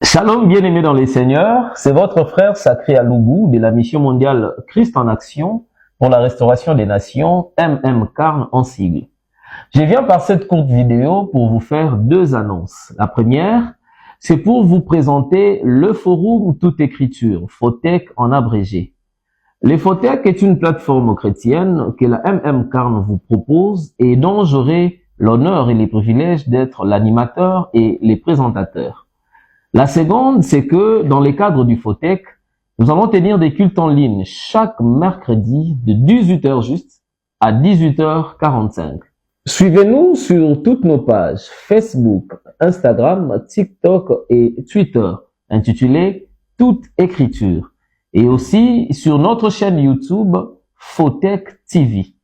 Shalom, bien-aimés dans les Seigneurs, c'est votre frère Sacré Alougou de la mission mondiale Christ en Action pour la restauration des nations, Carn en sigle. Je viens par cette courte vidéo pour vous faire deux annonces. La première, c'est pour vous présenter le forum Toute Écriture, Fotec en abrégé. Le Fotec est une plateforme chrétienne que la Carn vous propose et dont j'aurai l'honneur et les privilèges d'être l'animateur et les présentateurs. La seconde, c'est que dans le cadre du Fotec, nous allons tenir des cultes en ligne chaque mercredi de 18h juste à 18h45. Suivez-nous sur toutes nos pages Facebook, Instagram, TikTok et Twitter intitulées Toute Écriture et aussi sur notre chaîne YouTube Fotec TV.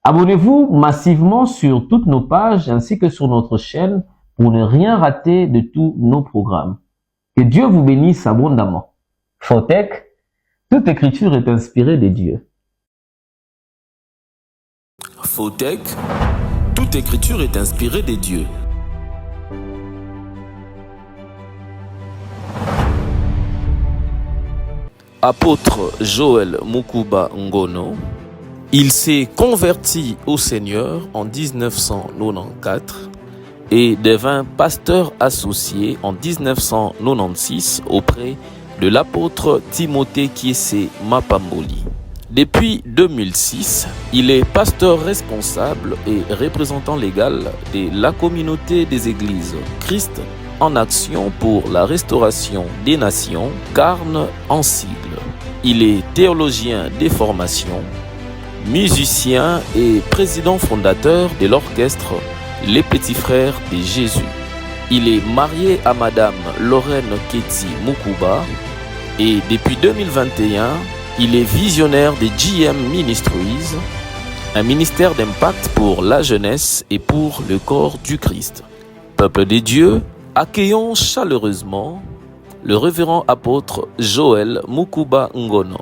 Abonnez-vous massivement sur toutes nos pages ainsi que sur notre chaîne pour ne rien rater de tous nos programmes. Que Dieu vous bénisse abondamment. Fotec, toute écriture est inspirée de Dieu. Fotec, toute écriture est inspirée des dieux. Apôtre Joël Mukuba Ngono, il s'est converti au Seigneur en 1994 et devint pasteur associé en 1996 auprès de l'apôtre Timothée Kiese Mapamboli. Depuis 2006, il est pasteur responsable et représentant légal de la communauté des églises Christ en Action pour la restauration des nations, Carn en sigle. Il est théologien des formations, musicien et président fondateur de l'orchestre Les Petits Frères de Jésus. Il est marié à Madame Lorraine Keti Mukuba et depuis 2021, il est visionnaire des GM Ministries, un ministère d'impact pour la jeunesse et pour le corps du Christ. Peuple des dieux, accueillons chaleureusement le révérend apôtre Joël Mukuba Ngono.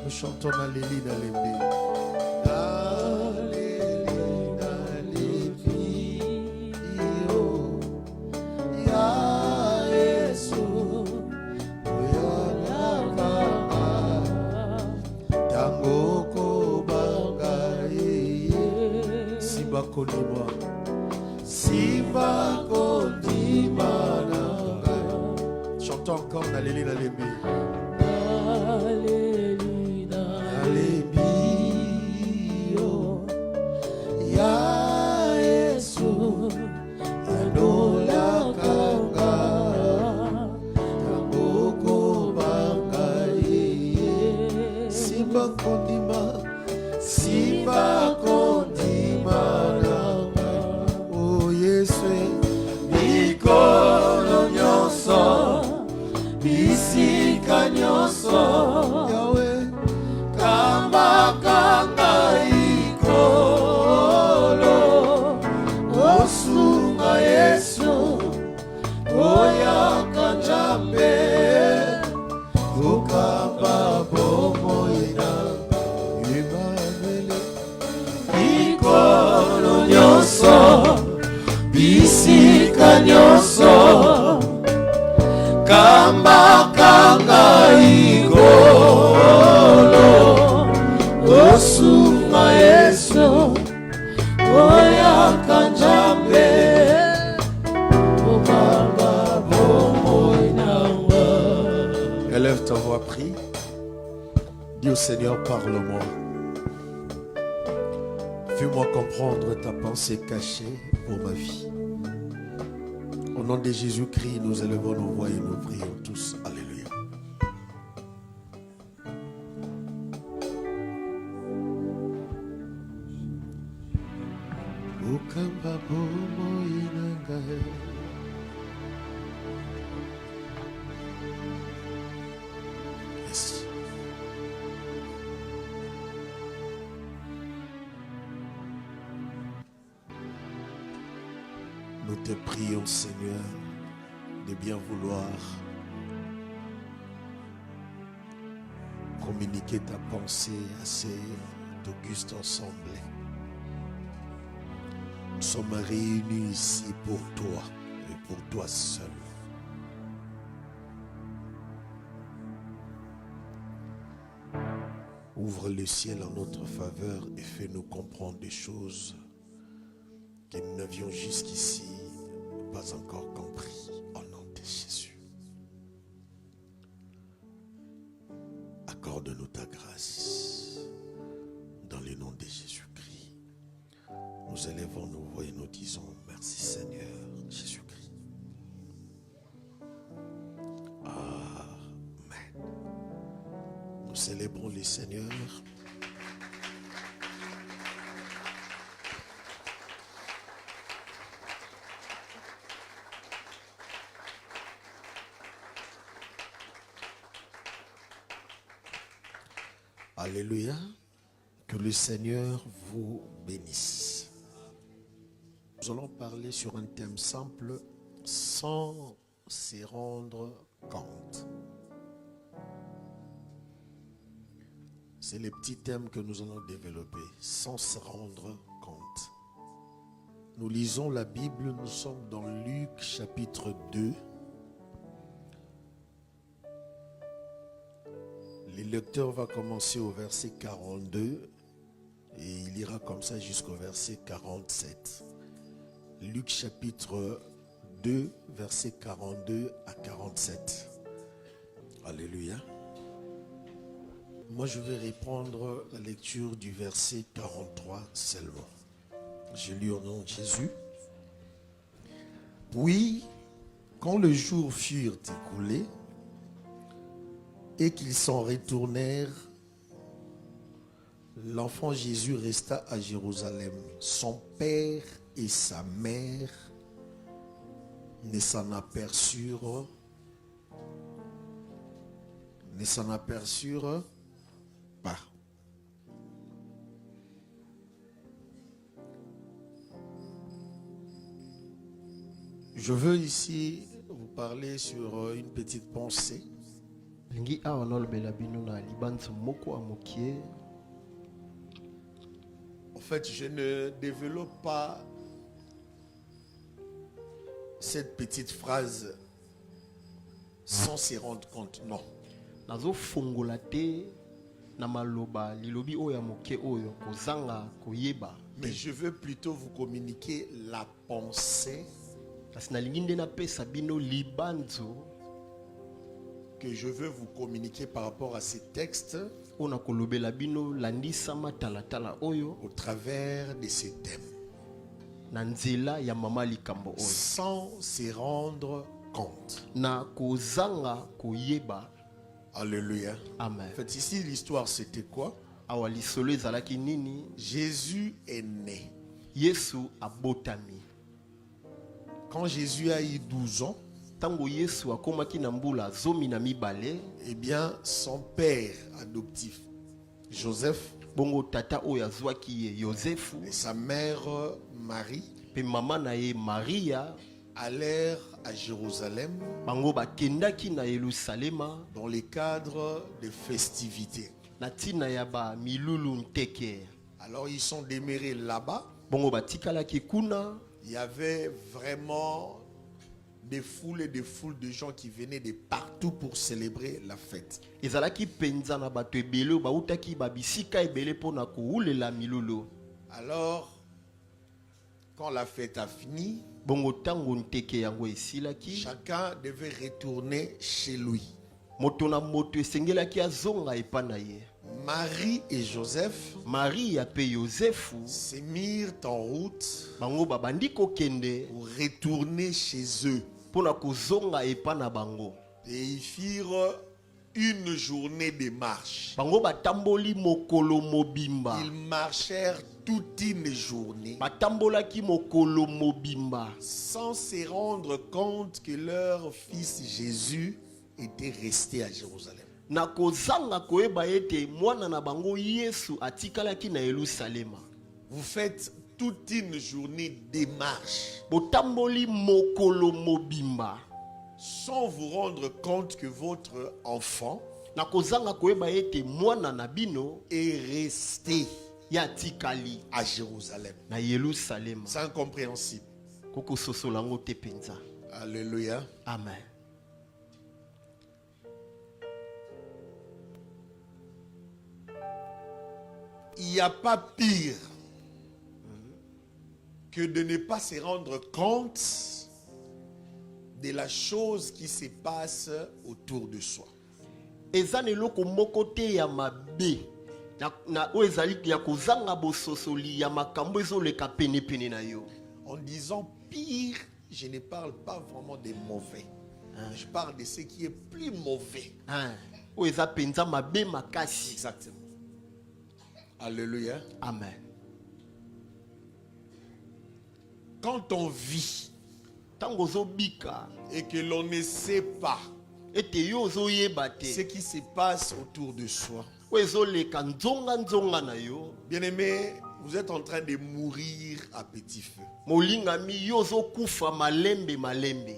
Chantons Naléli Nalébi. Chantons encore Naléli Nalébi. Oya kanjambe ukamba bo Dis au Seigneur, parle-moi. Fais-moi comprendre ta pensée cachée pour ma vie. Au nom de Jésus-Christ, nous élevons nos voix et nous prions tous. Alléluia. Yes. Nous te prions, Seigneur, de bien vouloir communiquer ta pensée à ces augustes ensemble. Nous sommes réunis ici pour toi et pour toi seul. Ouvre le ciel en notre faveur et fais-nous comprendre des choses que nous n'avions jusqu'ici pas encore compris, au nom de Jésus. Accorde-nous ta grâce dans le nom de Jésus-Christ. Nous élevons nos voix et nous disons merci Seigneur Jésus-Christ. Amen. Nous célébrons le Seigneur. Alléluia. Que le Seigneur vous bénisse. Nous allons parler sur un thème simple, sans se rendre compte. C'est le petit thème que nous allons développer, sans se rendre compte. Nous lisons la Bible, nous sommes dans Luc chapitre 2. Le lecteur va commencer au verset 42 et il ira comme ça jusqu'au verset 47. Luc chapitre 2, verset 42 à 47. Alléluia. Moi je vais reprendre la lecture du verset 43 seulement. Je lis au nom de Jésus. Puis, quand les jours furent écoulés, et qu'ils s'en retournèrent, l'enfant Jésus resta à Jérusalem. Son père et sa mère ne s'en aperçurent pas. Je veux ici vous parler sur une petite pensée. En fait, je ne développe pas cette petite phrase sans se rendre compte. Non. Mais je veux plutôt vous communiquer la pensée que je veux vous communiquer par rapport à ces textes au travers de ces thèmes. Sans se rendre compte. Alléluia. Amen. En fait, ici, l'histoire, c'était quoi? Jésus est né. Quand Jésus a eu 12 ans, eh bien, son père adoptif, Joseph, et sa mère, Marie, allèrent à Jérusalem dans le cadre de festivités. Alors, ils sont demeurés là-bas. Il y avait vraiment des foules et des foules de gens qui venaient de partout pour célébrer la fête. Alors, quand la fête a fini, chacun devait retourner chez lui. Marie et Joseph Marie pe Joseph se mirent en route bango babandi kokende pour retourner chez eux. pona kozonga epa na bango. Et ils firent une journée de marche. Bango batamboli mokolo mobimba. Ils marchèrent toute une journée Batambolaki mokolo mobimba. sans se rendre compte que leur fils Jésus était resté à Jérusalem. Na kozanga koyeba ete mwana na bango Yesu atikalaki na Yerusalema. Vous faites toute une journée de marche Botamboli mokolo mobimba. sans vous rendre compte que votre enfant Na kozanga koyeba ete mwana na bino est resté ya tikali à Jérusalem. na Yerusalema. C'est incompréhensible. Koko sosolango te penza. Alléluia. Amen. Il n'y a pas pire que de ne pas se rendre compte de la chose qui se passe autour de soi. Ezane loko moko te ya mabe. Na oezali ya kozanga bososoli ya makambo ezoleka pene pene na yo. En disant pire, je ne parle pas vraiment des mauvais. Je parle de ce qui est plus mauvais. Oeza penza mabe makasi. Exactement. Alléluia. Amen. Quand on vit Tango zobika et que l'on ne sait pas ete yo zoyeba te. ce qui se passe autour de soi, Oezoleka nzonga nzonga na yo. bien-aimé, vous êtes en train de mourir à petit feu. Molingami yo zokufa malembe malembe.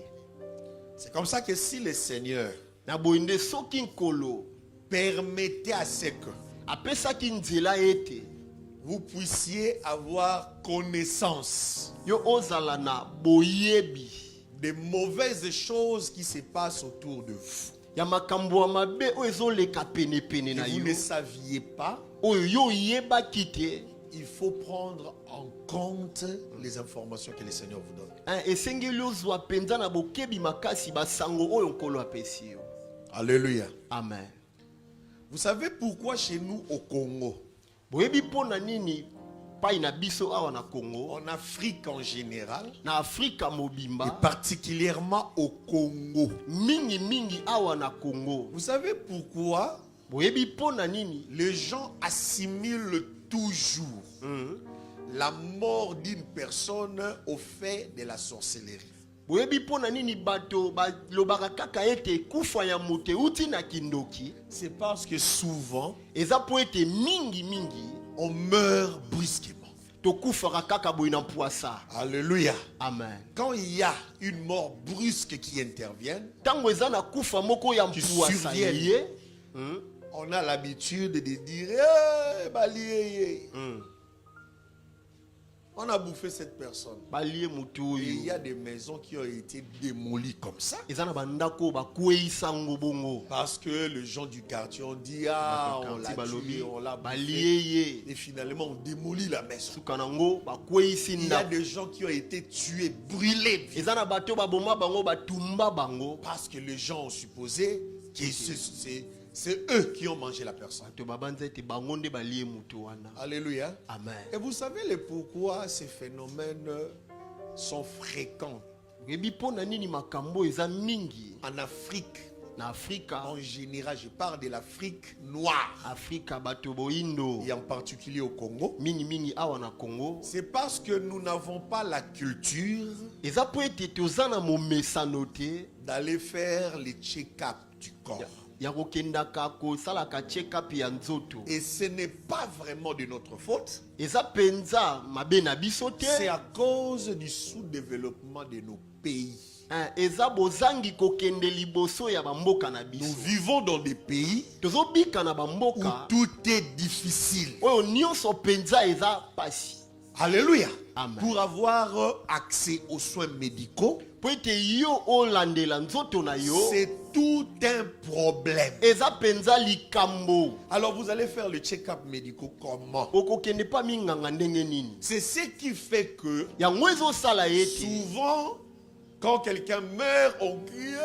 C'est comme ça que si le Seigneur Na boinde soki nkolo permettait à ce que apesaki nzela ete vous puissiez avoir connaissance yo ozala na boyebi des mauvaises choses qui se passent autour de vous, ya makambo ya mabe oyo ezoleka pene pene na que vous yo ne saviez pas, oyo yo oyebaki te. il faut prendre en compte les informations que le Seigneur vous donne. Esengeli ozwa penza na bokebi makasi basango oyo nkolo apesi yo. Alléluia. Amen. Vous savez pourquoi chez nous au Congo, Boyebi pona nini pai na biso awa na Congo, en Afrique en général, na Afrika et mobimba, particulièrement au Congo, mingi mingi awa na Congo. vous savez pourquoi Boyebi pona nini les gens assimilent toujours la mort d'une personne au fait de la sorcellerie. boyebi pona nini bato balobaka kaka ete kufa ya moto uti na kindoki. C'est parce que souvent, Eza po ete mingi mingi on meurt brusquement. tokufaka kaka boye na mpoasa. Alléluia. Amen. Quand il y a une mort brusque qui intervient, Tango eza na kufa moko ya mpoasa surviennent. ye, on a l'habitude de dire hey, balié. On a bouffé cette personne. balie mutu Et il y oyo. a des maisons qui ont été démolies comme ça. Eza na bandako bakweyisa ngo bongo. Parce que les gens du quartier ont dit ah, on l'a tué, on l'a bouffé. balie ye. Et finalement, on démolit la maison. Suka nango bakweyisi Il y a ndako. des gens qui ont été tués, brûlés. Eza na bato baboma bango batumba bango. Parce que les gens ont supposé que c'est eux qui ont mangé la personne. Bato babanza ete bango nde balie mutu wana. Alléluia. Amen. Et vous savez le pourquoi ces phénomènes sont fréquents Boyebi pona nini makambo eza mingi en Afrique. na Afrika. En général, je parle de l'Afrique noire Afrika bato boindo et en particulier au Congo. mingi mingi awa na Congo. C'est parce que nous n'avons pas la culture Eza po ete toza na momesano te d'aller faire les check-up du corps. ya kokendaka kosalaka check-up ya nzoto. Et ce n'est pas vraiment de notre faute. Eza penza mabe na biso C'est te. à cause du sous-développement de nos pays. Eza bozangi kokende liboso ya bamboka na Nous biso. vivons dans des pays Tozobika na où bamboka tout est difficile. oyo nyonso penza eza pasi. Alléluia. Amen. Pour avoir accès aux soins médicaux, Po ete yo olandela nzoto na yo c'est tout un problème. eza penza likambo. Alors vous allez faire le check-up médical comment? Okokende pa minganga ndenge nini. C'est ce qui fait que Yango ezosala ete souvent Quand quelqu'un meurt, on crie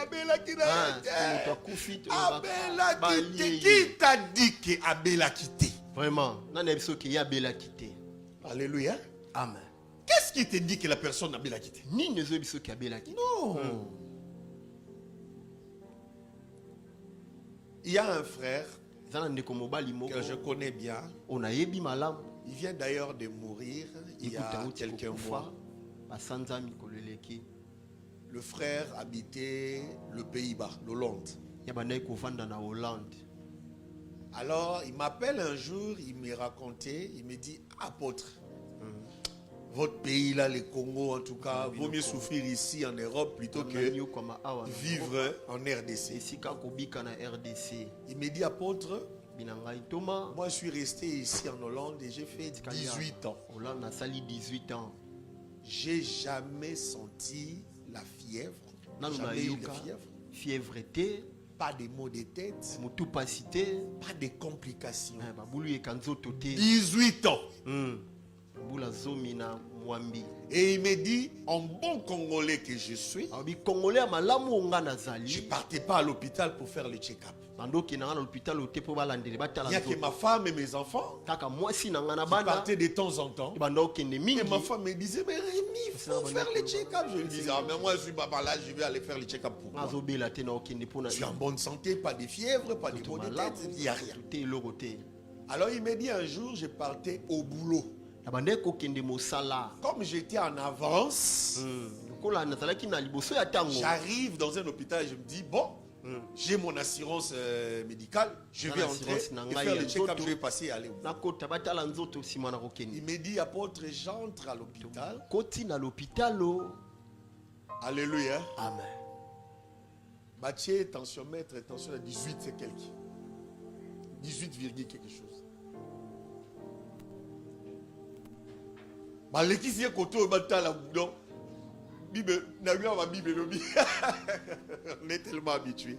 Abela qui Ah, n'a c'est notre Abela Bali. qui t'a dit que Abela quitté? Vraiment, non, il y a Abela quitté. Alléluia. Amen. Qu'est-ce qui te dit que la personne a Abela quitté? Ni ne zo biso ki Abela quitté. Non. Il y a un frère Zana ndeko mobali moko. que je connais bien. On a yebi malam. Il vient d'ailleurs de mourir il y a quelques mois. Basanza mikoleleki. Le frère habitait le Pays-Bas, l'Hollande. Ya bandai kovanda na Hollande. Alors, il m'appelle un jour, il me racontait, il me dit, apôtre, votre pays là, le Congo en tout cas, vaut mieux souffrir ici en Europe plutôt que vivre en RDC. Esika kobika na RDC. Il me dit, apôtre, Binangai Thomas. moi je suis resté ici en Hollande et j'ai fait 18 ans. Hollande a sali 18 ans. J'ai jamais senti la fièvre. Nanu na Jamais eu de yoka. fièvre. Fièvre té. Pas de maux de tête. Mutu pasité. Pas de complications. Babulu ekanzo toté. 18 ans. Bula zomi na mwambi. Et il me dit, en bon Congolais que je suis, Abi Congolais a malamu onga na je zali. ne partais pas à l'hôpital pour faire le check-up. Nandoki na l'hôpital au tepo balandele batala. Il n'y a que ma femme et mes enfants Kaka mwasi na ngana qui bana. partaient de temps en temps. Bandoki ne mingi. Et ma femme me disait, mais Rémi, il faut faire le check-up. Je lui disais, ah, mais moi je suis pas malade, je vais aller faire le check-up pour moi. Nazo bela te na okende pona. Je suis en bonne santé, pas de fièvre, pas de maux de tête, il n'y a rien. Te loroté. Alors il me dit un jour, je partais au boulot. Na bandai ko kende mosala. Comme j'étais en avance, Kola na zalaki na liboso ya tango. j'arrive dans un hôpital et je me dis, bon, j'ai mon assurance médicale, je vais entrer et faire le check-up, je vais passer et aller au boulot. Na kota batala nzoto sima na kokende. Il me dit, apôtre, j'entre à l'hôpital. Koti na l'hôpital o. Alléluia. Amen. Mathieu, tensiomètre, tension à 18, c'est quelque. 18, quelque chose. Maleki si côté au matin donc Bible, on est tellement habitué.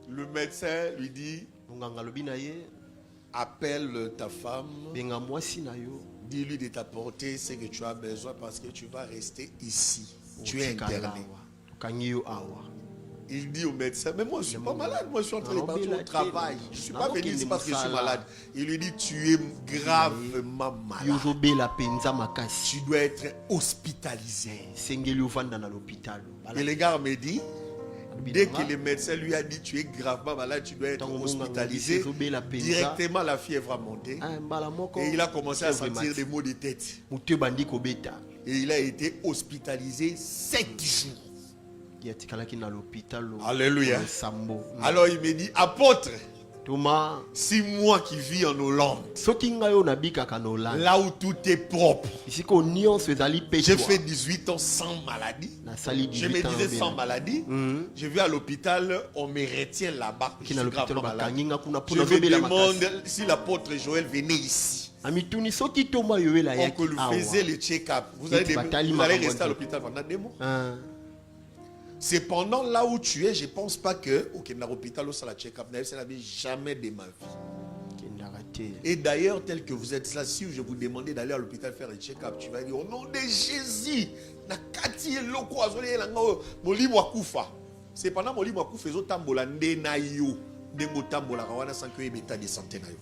Le médecin lui dit, Nganga lobi na ye. appelle ta femme, Benga mwasi na yo. dis-lui de t'apporter ce que tu as besoin parce que tu vas rester ici. Tu es interné. Kangi yo awa. Il dit au médecin, mais moi je ne suis pas malade, moi je suis en train de partir au travail. Je ne suis pas venu ici parce que je suis malade. Il lui dit, tu es gravement malade. Yozo bela penza makasi. Tu dois être hospitalisé. Sengeli ovanda na l'hôpital. Et le gars me dit, dès que le médecin lui a dit, tu es gravement malade, tu dois être hospitalisé, directement la fièvre a monté. Et il a commencé à sentir des maux de tête. Et il a été hospitalisé 7 jours. Alléluia. Alors il me dit, apôtre, Thomas, c'est moi qui vis en Hollande, là où tout est propre. J'ai fait 18 ans sans maladie. Je me disais sans maladie. Je vais à l'hôpital, on me retient là-bas. Je suis gravement malade. Je me demande si l'apôtre Joël venait ici. On que lui faisait le check-up. Vous allez rester à l'hôpital pendant des mois. C'est pendant là où tu es, je ne pense pas que au l'hôpital où ça la check-up, ça n'avait jamais de ma vie. Et d'ailleurs, tel que vous êtes là, si je vous demandais d'aller à l'hôpital faire le check-up, tu vas dire au nom de Jésus, c'est pendant Moli Wakufa, ils ont tambola ndenayo, ndengo tambola kawana sans que état de santé nayo.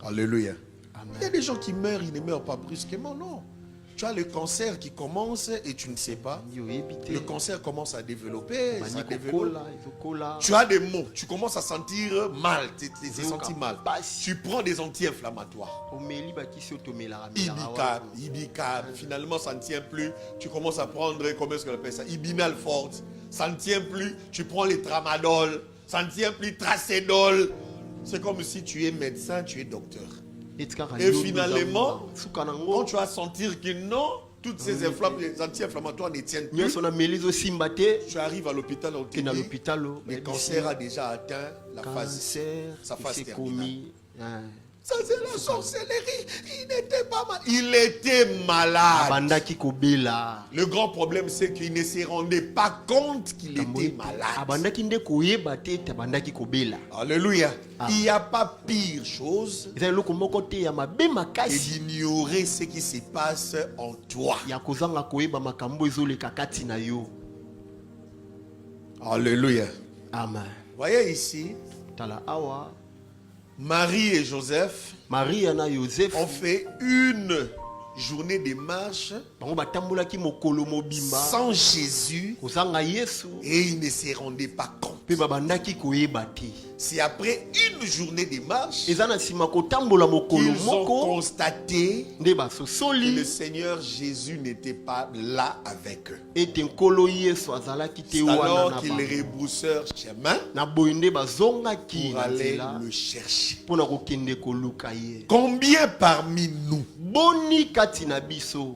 Alléluia. Il y a des gens qui meurent, ils ne meurent pas brusquement, non. Tu as le cancer qui commence et tu ne sais pas. Le cancer commence à développer. Tu as des maux. Tu commences à sentir mal. Tu te sens mal. Tu prends des anti-inflammatoires. Ibicab. Finalement, ça ne tient plus. Tu commences à prendre, comment est-ce qu'on appelle ça? Ibinal forte. Ça ne tient plus. Tu prends les tramadol. Ça ne tient plus. Tracédol. C'est comme si tu es médecin, tu es docteur. Et finalement, quand tu vas sentir que non, toutes ces anti-inflammatoires ne tiennent plus, tu arrives à l'hôpital, on te dit, le cancer a déjà atteint sa phase terminale. Ça c'est la sorcellerie. Il n'était pas malade. Il était malade. Abandaki kobela. Le grand problème c'est qu'il ne se rendait pas compte qu'il était malade. Abandaki nde koyeba te te abandaki kobela. Alléluia. Il n'y a pas pire chose Eza eloko moko te ya mabe que makasi d'ignorer ce qui se passe en toi. ya kozanga koyeba makambo ezoleka kati na yo. Alléluia. Amen. Voyez ici, Tala awa Marie et Joseph Maria na Joseph ont fait une journée de marche bango batambolaki mokolo mobimba sans Jésus kozanga Yesu et ils ne se rendaient pas compte. pe babandaki koyeba te. C'est après une journée de marche Eza na nsima kotambola mokolo qu'ils ont moko constaté nde que le basosoli Seigneur Jésus n'était pas là avec eux. ete nkolo Yesu azalaki te C'est wana alors na qu'ils bango. rebroussèrent chemin Na boye nde bazongaki pour na aller nzela le chercher. mpona kokende koluka ye. Combien parmi nous Boni kati na biso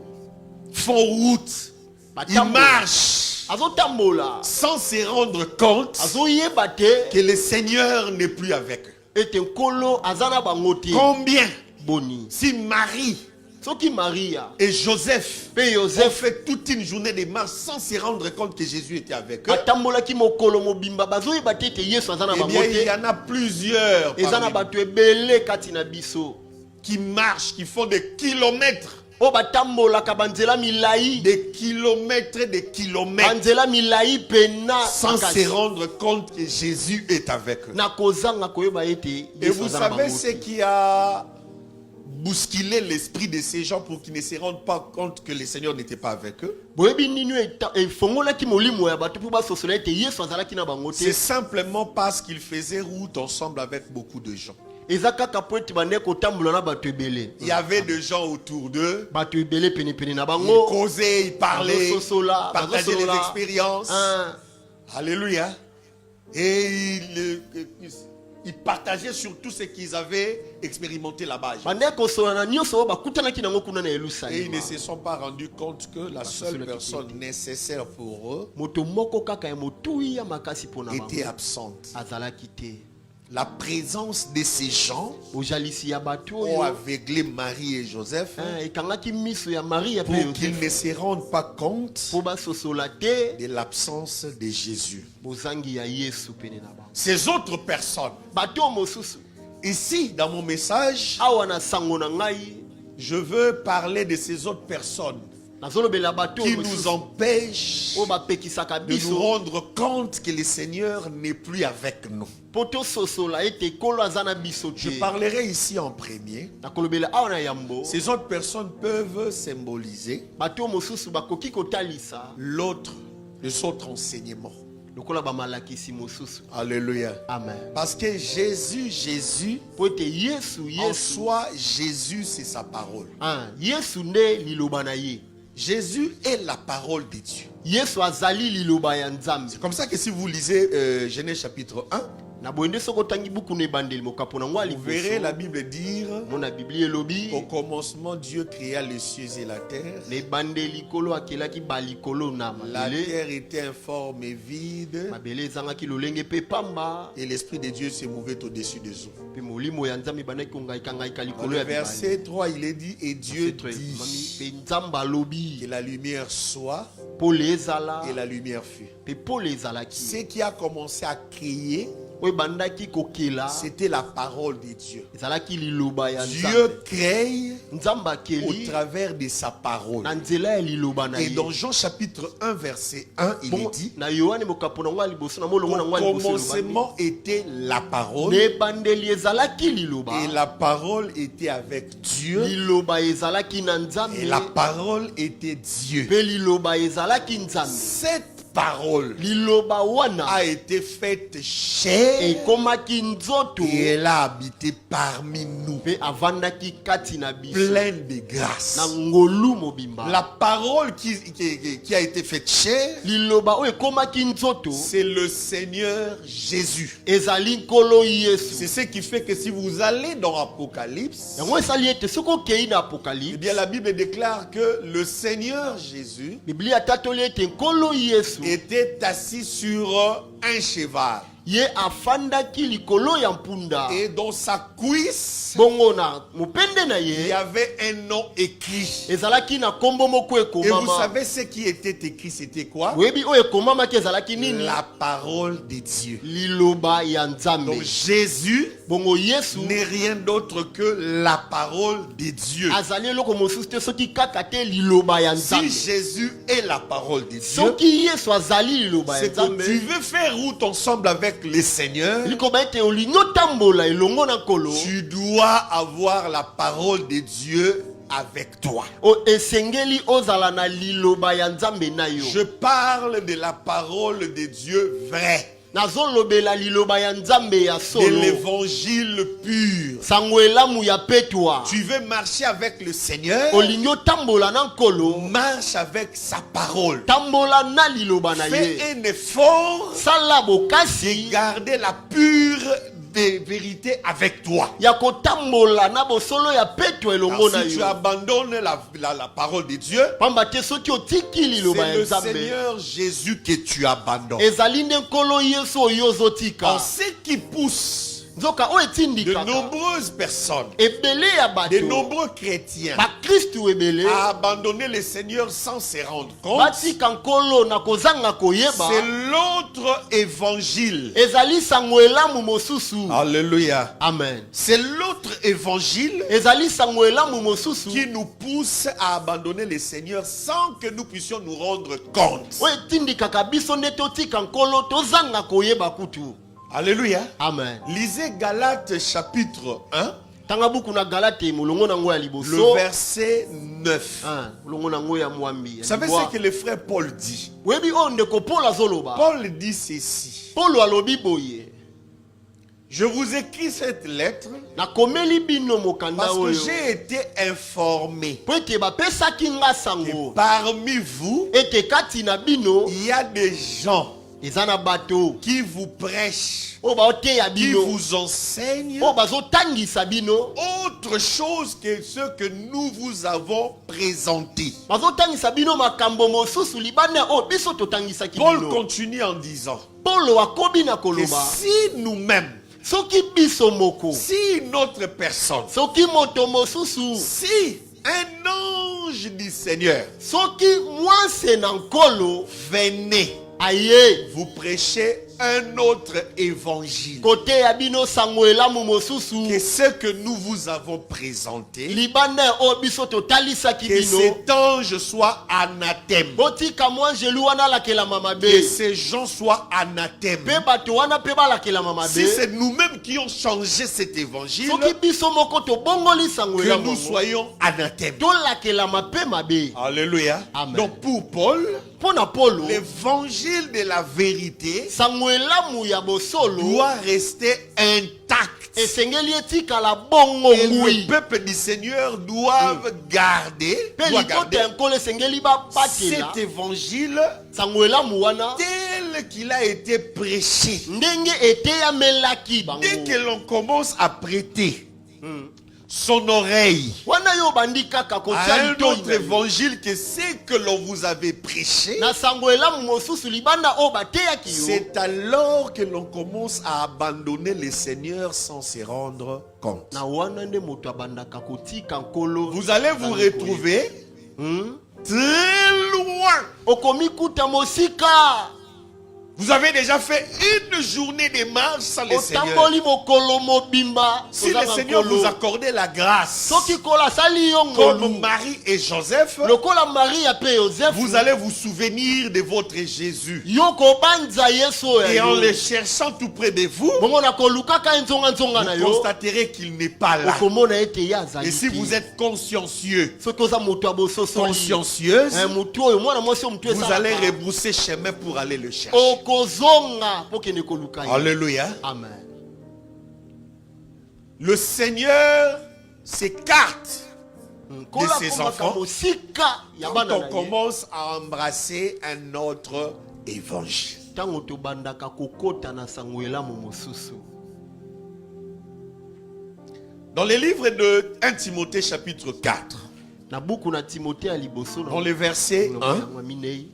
font route, ils batambola marchent azotambola sans se rendre compte azoyeba te que le Seigneur n'est plus avec eux? ete nkolo aza na bango te. Combien, Boni si Marie soki Maria et Joseph pe ont Joseph fait toute une journée de marche sans se rendre compte que Jésus était avec eux, batambolaki mokolo mobimba bazoyeba te ete Yesu aza na eh bango bien il y te. en a plusieurs Eza na parmi nous bato ebele kati na biso qui marchent, qui font des kilomètres, oyo batambolaka banzela milai des kilomètres, des kilomètres, banzela milai pena sans se makasi. rendre compte que Jésus est avec eux. Na kozanga koyeba ete Et Yesu vous aza na savez bango ce te. qui a bousculé l'esprit de ces gens pour qu'ils ne se rendent pas compte que le Seigneur n'était pas avec eux? boyebi nini efongolaki molimo ya bato mpo basosola ete Yesu azalaki na bango C'est te. simplement parce qu'ils faisaient route ensemble avec beaucoup de gens. Eza kaka po ete bande kotambola na bato ebele. Il y avait des gens autour d'eux. Bato ebele penepene na Ils bango causaient, ils parlaient, bazososola partageaient les bazosolola. expériences. Ah, Alléluia. Et ils partageaient sur tout ce qu'ils avaient expérimenté là-bas. bande kosolola na nyonso oyo bakutanaki nango kuna na Et ils Yerusalema. ne se sont pas rendus compte que la seule personne nécessaire pour eux Moto moko kaka ya motui ya makasi mpona bango était absente. azalaki te. La présence de ces gens Ojalisi ya bato ont oyo aveuglé Marie et Joseph ekangaki miso ya Maria pe pour qu'ils Joseph ne se rendent pas compte mpo basosola te de l'absence de Jésus. bozangi ya Yesu pene na bango. Ces autres personnes, Bato mosusu ici dans mon message, awa na sango na ngai je veux parler de ces autres personnes nazolobela bato qui nous mosusu empêchent oyo bapekisaka de nous biso rendre compte que le Seigneur n'est plus avec nous. mpo tososola ete ekolo aza na biso Je te. parlerai ici en premier. nakolobela awa na yambo Ces autres personnes peuvent symboliser bato mosusu bakoki kotalisa l'autre, les autres enseignements. lokola bamalakisi mosusu. Alléluia. Amen. Parce que Jésus, Po ete Yesu en Yesu soi, Jésus, c'est sa parole. Yesu nde liloba na ye. Jésus est la parole de Dieu. Yesu azali liloba ya Nzambe. C'est comme ça que si vous lisez Genèse chapitre 1, Na boyende soko otangi buku na ebandeli mokapo na ngwa vous verrez la liboso Bible dire: mona biblia elobi au commencement, Dieu créa les cieux et la terre. na ebandeli likolo akelaki balikolo na La mabele terre était informe et vide, mabele ezangaki lolenge mpe pamba et l'Esprit de Dieu se mouvait au-dessus des eaux. mpe molimo ya Nzambe ebandaki kongaika Dans likolo le ya verset 3, il est dit: et Dieu mami dit mpe Nzambe que alobi la lumière soit, pole ezala et la lumière fut. mpe pole ezalaki. Ce qui a commencé à créer, oyo ebandaki kokela c'était la parole de Dieu. ezalaki liloba ya Dieu Nzambe. crée Nzambe au akeli travers de sa parole. na nzela ya liloba na Et ye. dans Jean chapitre 1 verset 1, il est Bongo, dit: na yohane mokapo na ngwa liboso na molongo na au ngwa liboso elobami, commencement était la parole, na ebandeli ezalaki liloba et la parole était avec Dieu, liloba ezalaki na Nzambe et la parole était Dieu. mpe liloba ezalaki Nzambe. Cette parole Liloba wana a été faite chair ekomaki nzoto et elle a habité parmi nous, mpe avandaki kati na biso pleine de grâce. na ngolu mobimba. La parole qui a été faite chair, liloba oyo ekomaki nzoto c'est le Seigneur Jésus. ezali nkolo C'est Yesu. ce qui fait que si vous allez dans Apocalypse, yango esali ete soki okei na eh apokalypse bien la Bible déclare que le Seigneur Jésus biblia atatoli ete nkolo Yesu était assis sur un cheval. ye afandaki likolo ya mpunda. Et dans sa cuisse, Bongo na mupende na il y ye avait un nom écrit. ezalaki na kombo moko Et vous ekomama. savez ce qui était écrit, c'était quoi? Webi oyo ekomamaki ezalaki nini? La parole de Dieu. Liloba ya Nzambe. Donc Jésus Bongo Yesu n'est rien d'autre que la parole de Dieu. azali eloko mosusu te soki kaka te liloba ya Si Nzambe. Jésus est la parole de Dieu, Soki Yesu azali liloba ya c'est que Nzambe. tu veux faire route ensemble avec le Seigneur, Likoba ete olingi otambola elongo na nkolo. tu dois avoir la parole de Dieu avec toi. O esengeli ozala na liloba ya Nzambe na yo. Je parle de la parole de Dieu vraie, Nazolobela liloba ya Nzambe ya de solo. l'évangile pur. Sango elamu ya petwa. Tu veux marcher avec le Seigneur, Olingi otambola na nkolo. marche avec sa parole. Tambola na liloba na Fais ye. un effort Sala de bokasi garder la pure vérité avec toi. ya kotambola na bosolo ya petwa elongo na Alors, si tu yo. abandonnes la parole de Dieu, Pamba te soki otiki liloba c'est ya le Nzambe. Seigneur Jésus que tu abandonnes. Ezali nde nkolo Yesu oyo ozotika. En ce qui pousse Nzoka oyo de etindikaka. nombreuses personnes, Ebele ya de bato. nombreux chrétiens, Bakristu ebele. à abandonner le Seigneur sans se rendre compte, Batika nkolo na kozanga koyeba. c'est l'autre évangile. Ezali sango elamu mosusu. Alléluia. Amen. C'est l'autre évangile Ezali sango elamu mosusu. qui nous pousse à abandonner le Seigneur sans que nous puissions nous rendre compte. Oyo etindikaka biso nde totika nkolo tozanga koyeba kutu. Alléluia. Amen. Lisez Galates chapitre 1, Tanga buku na Galate mulongo nango ya le liboso. verset 9. Mulongo nango ya mwambi. Vous savez ce que le frère Paul dit? Webi o ndeko Paul azoloba. Paul dit ceci. Paul alobi boye. Je vous écris cette lettre Na komeli bino mokanda parce que oyo. j'ai été informé Po ete bapesaki nga que sango. parmi vous, Ete kati na bino il y a des gens eza na bato. qui vous prêchent, O baoteya qui bino. vous enseignent O bazotangisa bino. autre chose que ce que nous vous avons présenté. Bazotangisa bino makambo mosusu libanda o biso totangisaki Paul bino. continue en disant Paulo akobi na que koloba. si nous-mêmes, Soki biso moko. si notre personne, Soki moto mosusu. si un ange du Seigneur Soki mwase na nkolo venait aye vous prêcher un autre évangile kote ya bino sango elamu mosusu que ce que nous vous avons présenté, libanda o biso totalisaki que bino cet ange soit anathème, botika mwangelu wana alakelama que mabe ces gens soient anathèmes. mpe bato wana mpe balakelama Si mabe c'est nous-mêmes qui ont changé cet évangile, soki biso moko tobongoli sango que elamu nous yango, soyons anathèmes. tolakelama mpe mabe. Alléluia. Amen. Donc pour Paul, mpo na Polo l'évangile de la vérité sango elamu ya bosolo doit rester intact. esengeli etikala bongo Et ngwi le peuple du Seigneur doit garder, mpe doit likota garder ya nkolo esengeli babatela cet évangile sango elamu wana tel qu'il a été prêché. ndenge eteyamelaki bango. Dès que l'on commence à prêter son oreille wana yo bandi kaka à kotia un litoi autre évangile que ce que l'on vous avait prêché, na sango elamu mosusu libanda oyo bateyaki yo, c'est alors que l'on commence à abandonner le Seigneur sans se rendre compte. na wana nde moto abandaka kotika nkolo. Vous allez vous retrouver très loin. okomi kuta mosika Vous avez déjà fait une journée de marche sans le Seigneur. otamboli mokolo mobimba Si le kozanga Seigneur nkolo. vous accordait la grâce, soki nkolo asali yo comme ngolu Marie et Joseph, lokola maria mpe yosefu vous allez vous souvenir de votre Jésus. yo kobanza yesu oyo Et ya en yo. le cherchant tout près de vous, bongo na kolukaka enzonga na vous yo constaterez qu'il n'est pas là. okomona ete ye azali Et si te. vous êtes consciencieux, soki oza moto ya bososoli consciencieuse, motu oyo mwana mwasi oyo motu vous allez esalaka rebrousser chemin pour aller le chercher. okozonga mpo kende koluka ye. Alléluia. Amen. Le Seigneur s'écarte Nkolo ses akomaka enfants mosika ya quand bana on na ye commence à embrasser un autre évangile. ntango tobandaka kokota na sango elamu mosusu. Dans le livre de 1 Timothée chapitre 4, na buku na timote ya liboso dans le verset 1, minei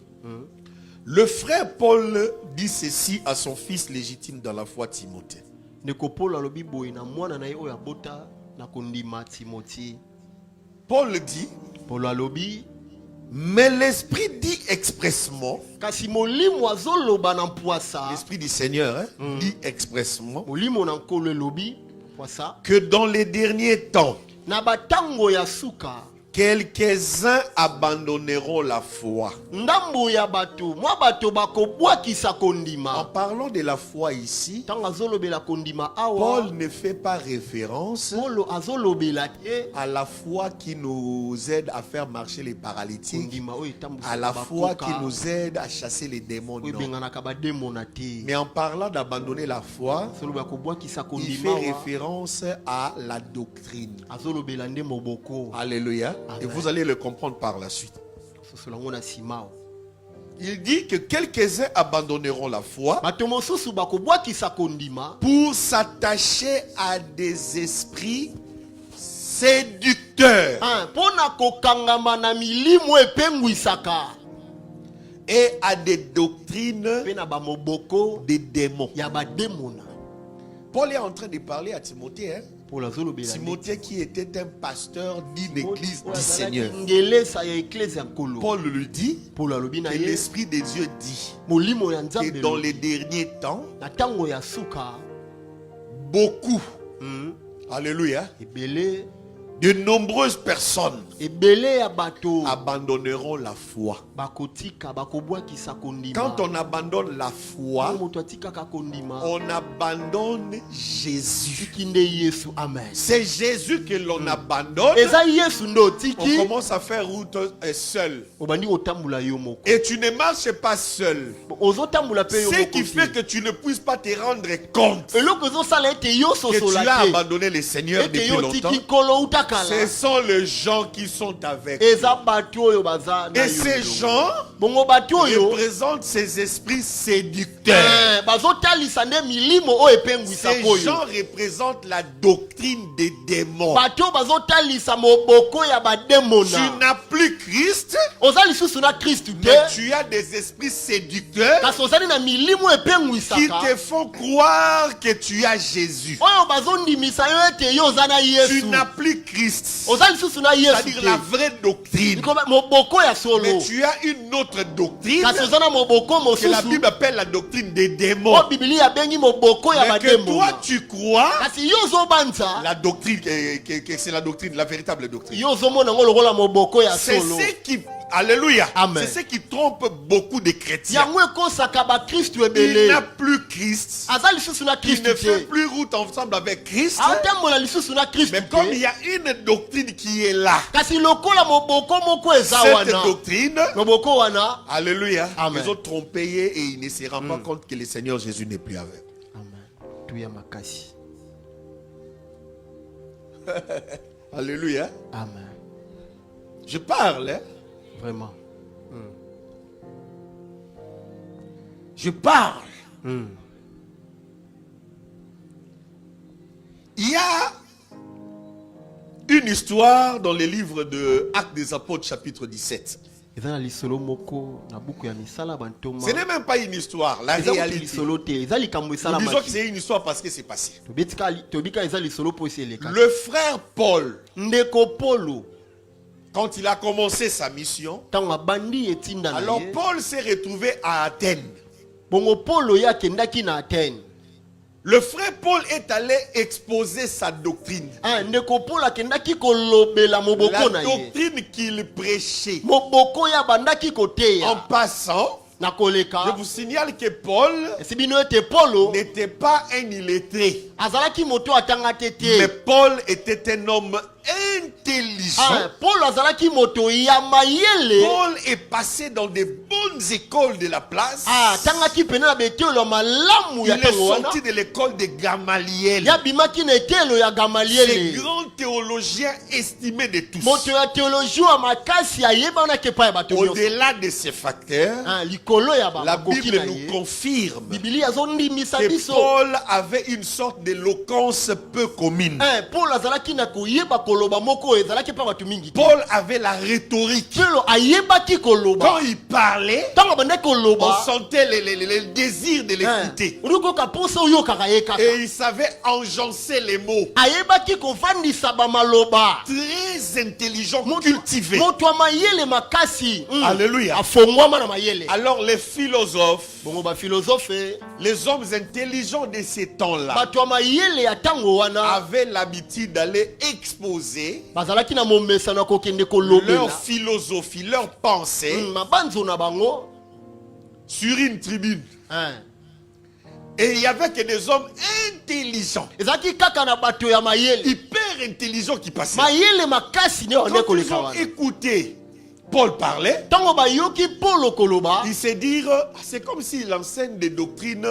le frère Paul dit ceci à son fils légitime dans la foi, Timothée. ndeko Paul alobi boye na mwana na ye oyo abota na kondima Timothée. Paul dit, Paul alobi mais l'Esprit dit expressement, kasi molimo azoloba na mpwasa l'Esprit du Seigneur dit expressement, molimo na nkolo elobi mpwasa que dans les derniers temps, na batango ya suka quelques-uns abandonneront la foi. ndambo ya bato mwa bato bakobwakisa En kondima. parlant de la foi ici, Ntango azolobela kondima awa Paul ne fait pas référence Paulo azolobela te à la foi qui nous aide à faire marcher les paralytiques, kondima oyo etambwisaka à la foi qui bakoka, nous aide à chasser les démons. oyo Non. ebenganaka bademona te. Mais en parlant d'abandonner la foi, azolobela kobwakisa il kondima fait awa référence à la doctrine. azolobela nde moboko Alléluia. Et Amen. vous allez le comprendre par la suite. sosola ngo na nsima awa. Il dit que quelques-uns abandonneront la foi bato mosusu bakobwakisa kondima pour s'attacher à des esprits séducteurs mpo na kokangama na milimo epengwisaka et à des doctrines mpe na bamoboko des démons. ya bademona. Paul est en train de parler à Timothée, Paul azolobela nde Timothée qui était un pasteur d'une église oyo du azalaki Seigneur. ngelesa ya eklese ya nkolo. Paul lui dit Paul alobi na que ye l'Esprit de Dieu dit molimo ya que nzambe dans elobi, les derniers temps, na ntango ya suka beaucoup, alléluia, ebele de nombreuses personnes ebele ya bato abandonneront la foi. bakotika bakobwakisa kondima. Quand on abandonne la foi, Ntango moto atikaka kondima on abandonne Jésus. tiki nde yesu. Amen. C'est Jésus que l'on abandonne. eza yesu nde On otiki commence à faire route seul. obandi kotambola yo moko Et tu ne marches pas seul. ozotambola mpe yo Ce moko qui fait te. que tu ne puisses pas te rendre compte eloko ezosala ete yo que tu as sosola te abandonné le Seigneur ete depuis yo longtemps. otiki nkolo utakala. Ce sont les gens qui sont avec. eza bato oyo baza na Et yo ces elongo. gens bongo bato oyo représentent ces esprits séducteurs. bazotalisa nde milimo oyo Ces epengwisaka gens oyo. représentent la doctrine des démons. bato oyo bazotalisa moboko ya Tu bademona. n'as plus Christ, oza lisusu na kristu mais te tu as des esprits séducteurs kasi ozali na milimo qui epengwisaka te font croire que tu as Jésus. oyo bazondimisa yo ete yo oza na Tu yesu. n'as plus Christ, oza lisusu na yesu c'est-à-dire la te vraie doctrine. Likoma moboko ya solo Mais tu as une autre doctrine kasi oza na moboko que la mosusu Bible appelle la doctrine des démons. oyo biblia abengi moboko ya Mais que toi bademona. tu crois kasi yo ozobanza la doctrine, que c'est la doctrine, la véritable doctrine. yo ozomona ngo lokola moboko ya C'est solo. ce qui, alléluia, Amen. c'est ce qui trompe beaucoup de chrétiens. yango ekosaka bakristu Il ebele n'a plus Christ. aza lisusu na Il ne kristu fait te plus route ensemble avec Christ. atambola lisusu na kristu Mais comme il te y a une doctrine qui est là, kasi lokola moboko moko eza cette wana doctrine, moboko wana. alléluia, Amen. ils ont trompé et ils ne se rendent pas compte que le Seigneur Jésus n'est plus avec. Amen. Tuya makasi. Alléluia. Amen. Je parle, hein. Vraiment. Je parle. Il y a une histoire dans les livres de Actes des Apôtres chapitre 17. eza na lisolo moko na buku ya misala bantoma. Ce n'est même pas une histoire, la eza kuti réalité. lisolo te eza likambo Nous esala disons que maki. c'est une histoire parce que c'est passé. tobika eza lisolo po esi eleka. Le frère Paul, ndeko polo quand il a commencé sa mission, ntango abandi etinda na alors ye Paul s'est retrouvé à Athènes. bongo polo ye akendaki na atene. Le frère Paul est allé exposer sa doctrine. ndeko polo akendaki kolobela moboko La na ye doctrine qu'il prêchait. moboko ye abandaki En koteya passant, na je koleka. vous signale que Paul esi bino ete polo n'était pas un illettré. azalaki moto atanga te Mais te. Paul était un homme intelligent. polo azalaki moto ya mayele. Paul est passé dans des bonnes écoles de la place. atangaki pene na betelo ya malamu Il ya est ntango wana. sorti de l'école de Gamaliel. yabimaki na etelo ya Ce gamaliele. grand théologien estimé de tous. moto ya teologie ya makasi ayebanaki epai ya bato nyonso. Au-delà de ces facteurs, likolo ya la bakoki Bible na nous ye confirme biblia azondimisa que biso Paul avait une sorte d'éloquence peu commune. Paul azalaki na koyeba koloba moko ezalaki pa batu mingi. Paul avait la rhétorique. Paul ayebaki koloba. Quand il parlait, Tango bande koloba, on sentait le désir de l'écouter. Ruko kaposa uyo kakaye kaka. Et il savait enjoncer les mots. Ayebaki kovandisa ba maloba. Très intelligent, cultivé. Moto amayele makasi. Alléluia. Afongwama na mayele. Alors les philosophes, Bongo ba philosophe, les hommes intelligents de ces temps-là, bato amayele ya tango wana avaient l'habitude d'aller exposer bazalaki na momesa na kokende kolobela leur philosophie, leur pensée mabanzo na bango sur une tribune. Et il y avait que des hommes intelligents, ezalaki kaka na bato ya mayele hyper intelligents qui passaient. mayele makasi ne onde Quand ils koleka ont wana écouté Paul parler, tango bayoki Paul koloba ils se dirent, c'est comme s'il enseigne des doctrines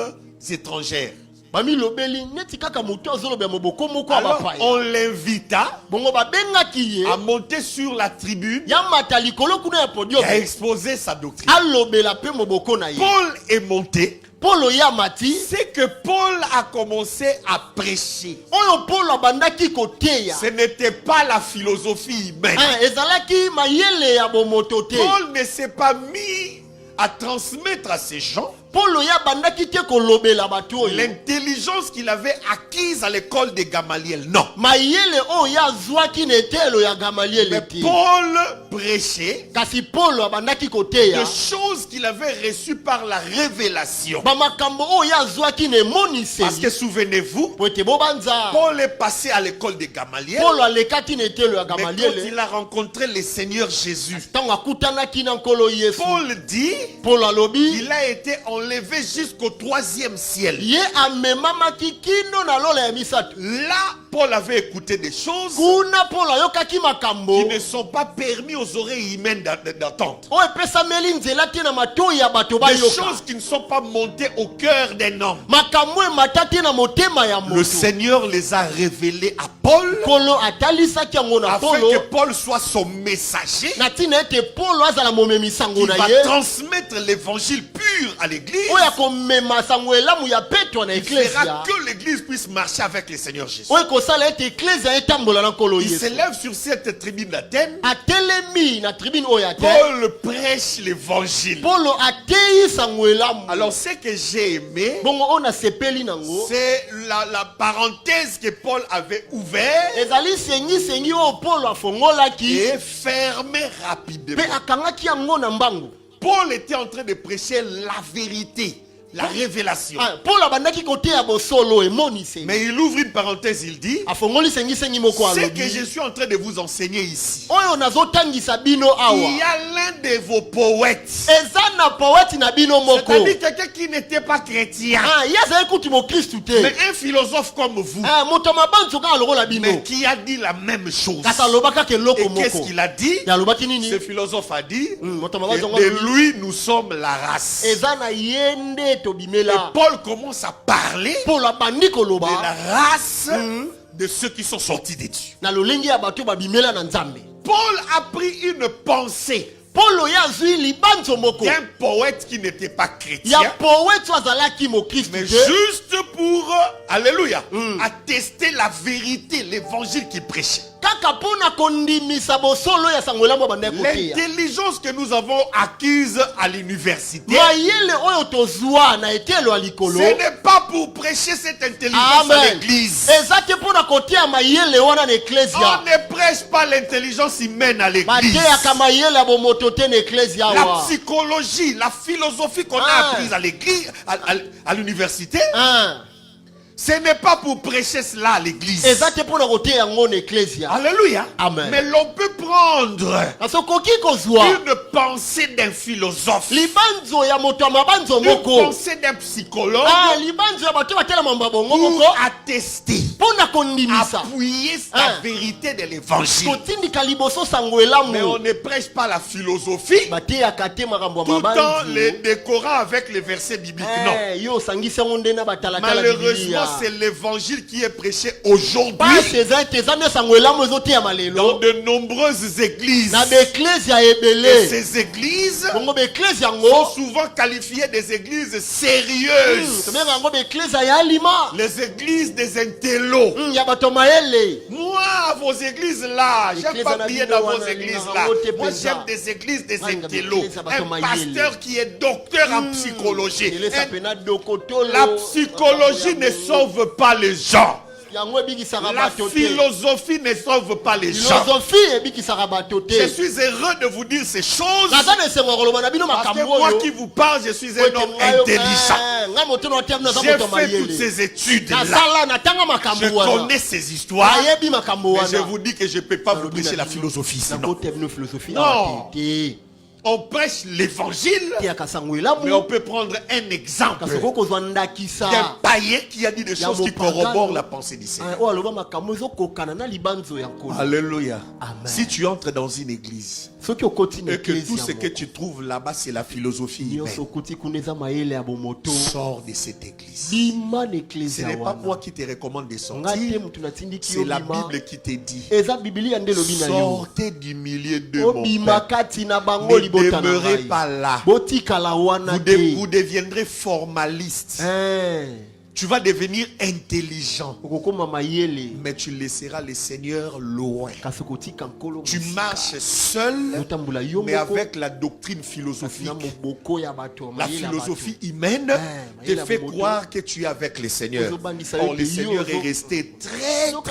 étrangères. bami lobeli neti kaka moto azoloba moboko moko Alors abapaya on l'invita bongo babengaki ye à monter sur la tribune ya mata likolo kuna ya et podium à exposer sa doctrine. alobela pe moboko na ye Paul est monté. Paul ya mati C'est que Paul a commencé à prêcher. oyo Paul abandaki koteya Ce n'était pas la philosophie humaine. ezalaki mayele ya bomoto te Paul ne s'est pas mis à transmettre à ces gens Paul ya bandaki te kolobela bato oyo l'intelligence qu'il avait acquise à l'école de Gamaliel. Non. mayele oyo azwaki na etelo ya Gamaliel Mais te Paul prêchait kasi Paul abandaki des koteya choses qu'il avait reçues par la révélation. bamakambo oyo azwaki na Parce emoniseli que souvenez-vous, po ete bobanza Paul est passé à l'école de Gamaliel. Paul alekaki na etelo ya Mais quand Gamaliel il a rencontré le Seigneur Jésus, ntango akutanaki na nkolo Yesu Paul dit Paul alobi qu'il a été enlevé jusqu'au 3e ciel. ye amemamaki kino na lola ya misato Là, Paul avait écouté des choses kuna Paul ayokaki makambo qui ne sont pas permis aux oreilles humaines d'entendre. oyo epesameli nzela te na matoi ya bato Des bayoka choses qui ne sont pas montées au cœur d'un homme. makambo emata te na motema ya Le moto Seigneur les a révélées à Paul nkolo atalisaki yango na afin Polo que Paul soit son messager na ntina ete Polo azala momemi sango qui na va ye transmettre l'évangile pur à l'église. oyo akomema sango elamu ya petwa na Il fera eklesia que l'église puisse marcher avec le Seigneur Jésus. oyo ekosala ete eklesia etambola na nkolo Il Yesu s'élève sur cette tribune d'Athènes. atelemi na tribune oyo ya te Paul prêche l'évangile. Polo ateyi sango elamu Alors ce que j'ai aimé, bongo oyo nasepeli nango c'est la parenthèse que Paul avait ouverte ezali sengisengi oyo Polo afongolaki et fermée mpe rapidement. akangaki yango na mbangu Paul était en train de prêcher la vérité, la révélation. Polo abandaki koteya bosolo emoniseli Mais il ouvre une parenthèse, il dit, afongoli sengisengi moko ce que alobi je suis en train de vous enseigner ici. oyo nazotangisa bino Il awa y a l'un de vos poètes, eza na poeti na bino moko c'est-à-dire quelqu'un qui n'était pas chrétien, ye azali kuti mokristu te mais un philosophe comme vous, moto mabanzo kaka lokola bino mais qui a dit la même chose. kasi alobaka ke eloko Et qu'est-ce moko qu'il a dit? alobaki nini Ce philosophe a dit, moto que mabanzo de lui nous sommes la race. Et eza na ye nde tobimela Paul commence à parler Polo abandi de koloba la race de ceux qui sont sortis des dieux. na lolenge ya bato babimela na nzambe Paul a pris une pensée Polo ye azwi libanzo moko d'un poète qui n'était pas ya chrétien, poeti oyo azalaki mokristu mais te juste pour, alléluia, attester la vérité, l'évangile qu'il prêchait. kaka mpona kondimisa bosolo ya sango elamu abandaki koteya L'intelligence que nous avons acquise à l'université, mayele oyo tozwa na etelo ya likolo ce n'est pas pour prêcher cette intelligence à amen l'église. eza te mpona koteya mayele wana na On eklesia ne prêche pas l'intelligence humaine à l'église. bateyaka mayele ya bomoto te na eklesia La awa psychologie, la philosophie qu'on a apprise à l'église, à l'université, ce n'est pas pour prêcher cela à l'église. eza te mpona koteya yango na eklesia Alléluia. Amen. Mais l'on peut prendre kasi okoki kozwa une pensée d'un philosophe, libanzo ya moto ya mabanzo une moko pensée d'un psychologue libanzo ya bato batela mamba bongo pour moko attester, mpona kondimisa appuyer la vérité de l'évangile. kotindika liboso sango Mais on elamu ne prêche pas la philosophie bateyaka te makambo ya tout en les mabanzo décorant avec les versets bibliques. Non. yo osangisi yango nde na batalatala Malheureusement, bibilia c'est l'évangile qui est prêché aujourd'hui dans de nombreuses églises. Et ces églises sont souvent qualifiées des églises sérieuses. Les églises des intellos. Moi, vos églises là, j'aime pas prier dans vos églises là. Moi, j'aime des églises des intellos. Un pasteur qui est docteur en psychologie. La psychologie ne sauve pas les gens. La philosophie ne sauve pas les gens. Je suis heureux de vous dire ces choses. Parce que moi qui vous parle, je suis un homme intelligent. J'ai fait toutes ces études-là. Je connais ces histoires. Mais je vous dis que je ne peux pas vous prêcher la philosophie. Sinon. Non. On prêche l'évangile, mais on peut prendre un exemple d'un païen qui a dit des choses qui corroborent la pensée du Seigneur. Alléluia. Si tu entres dans une église et que tout ce que tu trouves là-bas c'est la philosophie humaine, sors de cette église. Ce n'est pas moi qui te recommande de sortir, c'est la Bible qui te dit sortez du milieu de mon peuple. Ne demeurez pas là. Vous deviendrez formaliste. Tu vas devenir intelligent. Mais tu laisseras le Seigneur loin. Tu marches seul, mais avec la doctrine philosophique. La philosophie humaine te fait croire que tu es avec le Seigneur. Or, le Seigneur est resté très loin.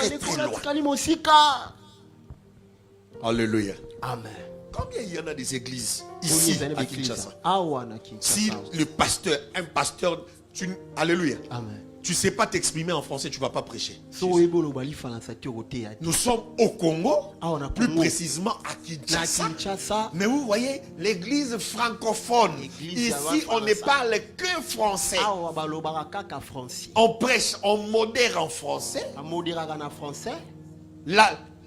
Alléluia. Amen. Combien il y en a des églises ici à Kinshasa? Si le pasteur, un pasteur, alléluia. Amen. Tu ne sais pas t'exprimer en français, tu ne vas pas prêcher. Nous sommes au Congo, plus précisément à Kinshasa. Mais vous voyez, l'église francophone, ici on ne parle que français. On prêche, on modère en français.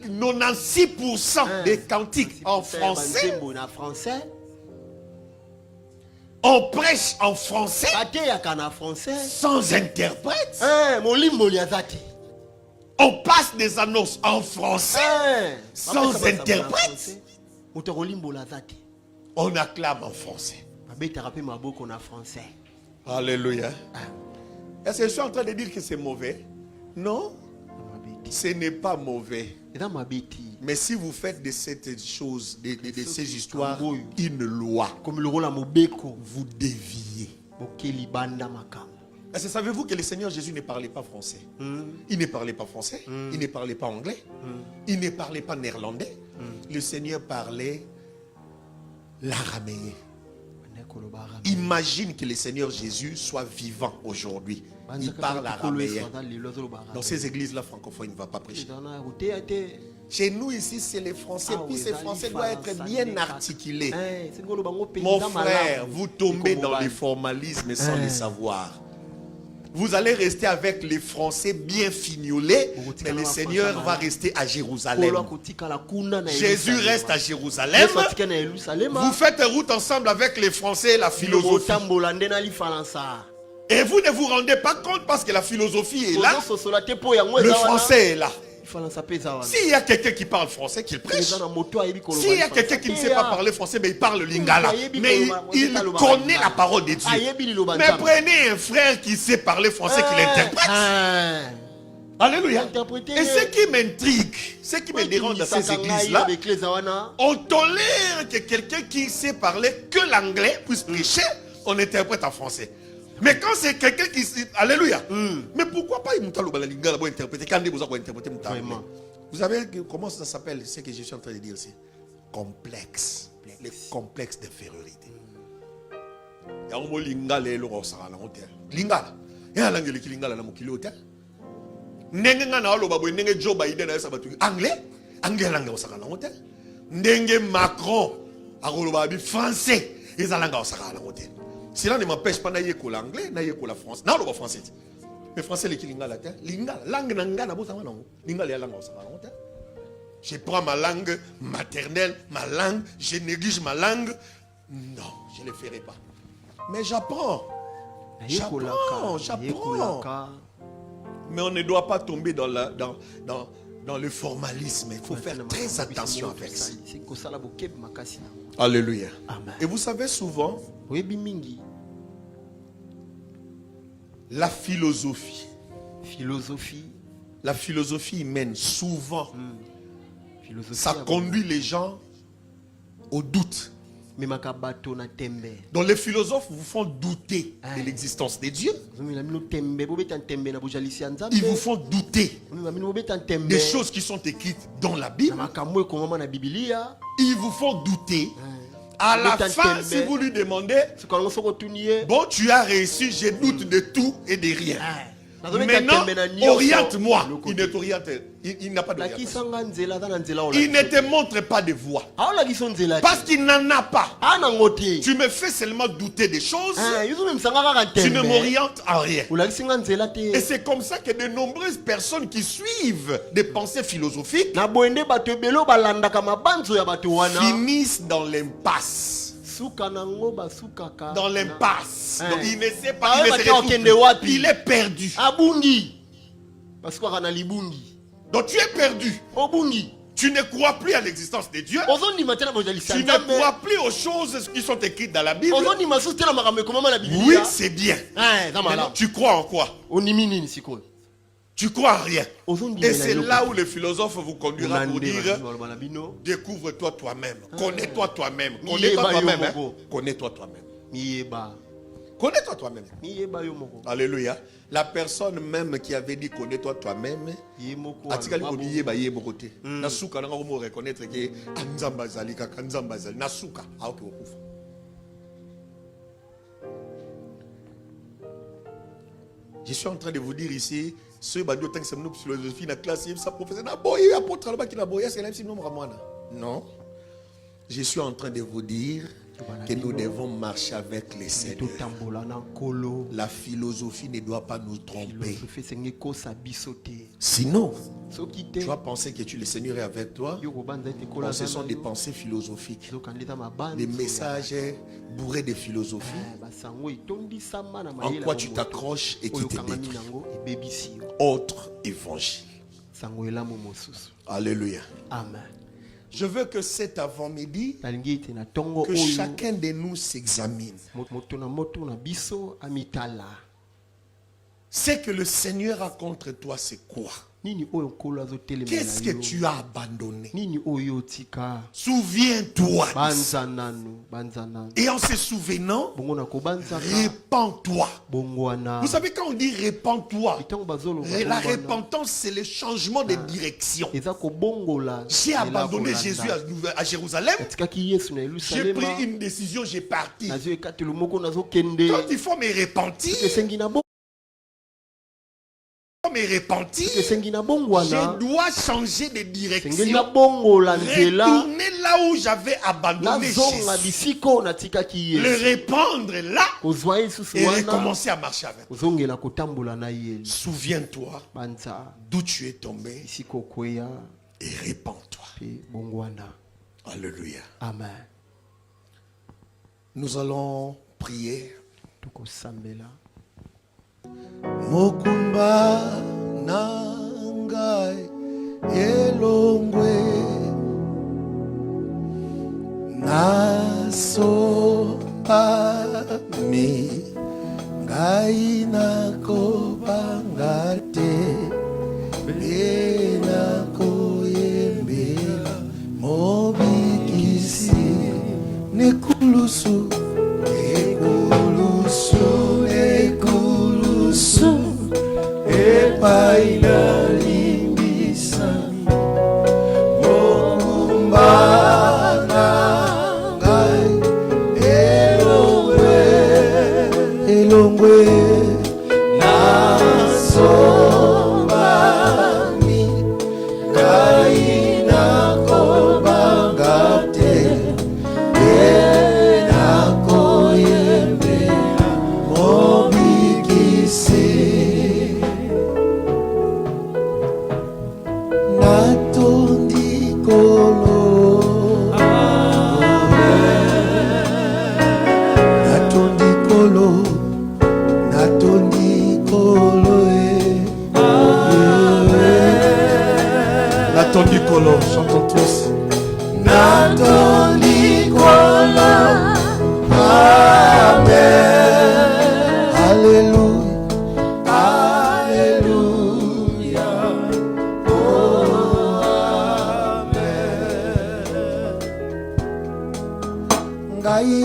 96% des cantiques en français. On prêche en français sans interprète. On passe des annonces en français sans interprète. On acclame en français. Alléluia. Est-ce que je suis en train de dire que c'est mauvais? Non, ce n'est pas mauvais. Mais si vous faites de cette chose, de ces histoires, une loi, vous déviez. Est-ce que savez-vous que le Seigneur Jésus ne parlait pas français? Il ne parlait pas français, il ne parlait pas anglais, il ne parlait pas néerlandais. Le Seigneur parlait l'araméen. Imagine que le Seigneur Jésus soit vivant aujourd'hui. Il parle araméen. Dans ces églises-là francophones, il ne va pas prêcher. Chez nous ici, c'est les Français. Puis ces Français doivent être bien articulés. Mon frère, vous tombez dans les formalismes sans le savoir. Vous allez rester avec les Français bien fignolés, mais le Seigneur va rester à Jérusalem. Jésus reste à Jérusalem. Vous faites route ensemble avec les Français et la philosophie. Et vous ne vous rendez pas compte parce que la philosophie est là. Le français est là. S'il y a quelqu'un qui parle français, qu'il prêche. S'il y a quelqu'un qui ne sait pas parler français, mais il parle lingala. Mais il connaît la parole de Dieu. Mais prenez un frère qui sait parler français, qui l'interprète. Alléluia. Et ce qui m'intrigue, ce qui me dérange dans ces églises-là, on tolère que quelqu'un qui sait parler que l'anglais puisse prêcher, on interprète en français. Mais quand c'est quelqu'un qui... Alléluia. Mais pourquoi pas interpréter quand vous avez interprété? Vous savez comment ça s'appelle, ce que je suis en train de dire ici? Complexe. Le complexe d'infériorité. Il y a un mot lingala et l'eau sera à l'hôtel. Lingala. Il y a un langue qui lingala dans mon kilo hôtel. N'engue na alo babo n'engue Joe Biden à sabatu. Anglais. Anglais langue au sera à l'hôtel. N'engue Macron à Rolobabi français. Ils ont langue au sera à l'hôtel. Cela ne m'empêche pas d'aller avec l'anglais, d'aller avec la France. Non, le français. Mais français, les lingala, lingala, langue nangana, lingala, langue au sera. Je prends ma langue maternelle, ma langue, je néglige ma langue. Non, je ne le ferai pas. Mais j'apprends. Mais on ne doit pas tomber dans le formalisme. Il faut faire très attention avec ça. Alléluia. Amen. Et vous savez souvent, Oyebi mingi. la philosophie mène souvent, ça conduit les gens au doute. Donc les philosophes vous font douter de l'existence de Dieu. Ils vous font douter des choses qui sont écrites dans la Bible. Ils vous font douter. À la fin, si vous lui demandez, bon, tu as réussi, je doute de tout et de rien. Maintenant, oriente-moi. Il ne t'oriente. Il n'a pas d'orientation. Il ne te montre pas de voie. Parce qu'il n'en a pas. Tu me fais seulement douter des choses. Tu ne m'orientes en rien. Et c'est comme ça que de nombreuses personnes qui suivent des pensées philosophiques finissent dans l'impasse. Dans l'impasse. Donc il ne sait pas. Il est perdu. Donc tu es perdu. Tu ne crois plus à l'existence de Dieu. Tu ne crois plus aux choses qui sont écrites dans la Bible. Oui, c'est bien. Maintenant, tu crois en quoi? Tu crois en rien. Et c'est là où le philosophe vous conduira pour dire, découvre-toi toi-même. Connais-toi toi-même. Connais-toi toi-même. Connais-toi toi-même. Connais-toi toi-même. Alléluia. La personne même qui avait dit connais-toi toi-même, je suis en train de vous dire ici, ce badio tant que c'est une philosophie na classe, ça professeur na boy apôtre là qui na boy, c'est là si nous non. Je suis en train de vous dire que nous devons marcher avec les Seigneurs. La philosophie ne doit pas nous tromper. Sinon, tu vas penser que le Seigneur est avec toi. Ce sont des pensées philosophiques, des messages bourrés de philosophie, en quoi tu t'accroches et qui te détruit. Autre évangile. Alléluia. Amen. Je veux que cet avant-midi, que chacun de nous s'examine. Ce que le Seigneur a contre toi, c'est quoi? Qu'est-ce que tu as abandonné? Souviens-toi. Et en se souvenant, répands-toi. Vous savez, quand on dit répands-toi, la repentance, c'est le changement de direction. J'ai abandonné Jésus à Jérusalem. J'ai pris une décision, j'ai parti. Quand il faut me repentir, je dois changer de direction. Retourner là où j'avais abandonné Jésus. Le répandre là et recommencer à marcher avec. Souviens-toi d'où tu es tombé et répands-toi. Alléluia. Amen. Nous allons prier. Mokumba nangai elongwe nasopami ngai nako bangate benako yembela mobikisi nekulusu Epaina limbisani Mokumbana ngai Elongwe Nasomami ngai nakobangate Benako yembela mobikisi Natondikolo Nathan Nicolo, chantons tous. Nathan Nicolo, Amen. Alléluia, Alléluia, oh Amen. Ngai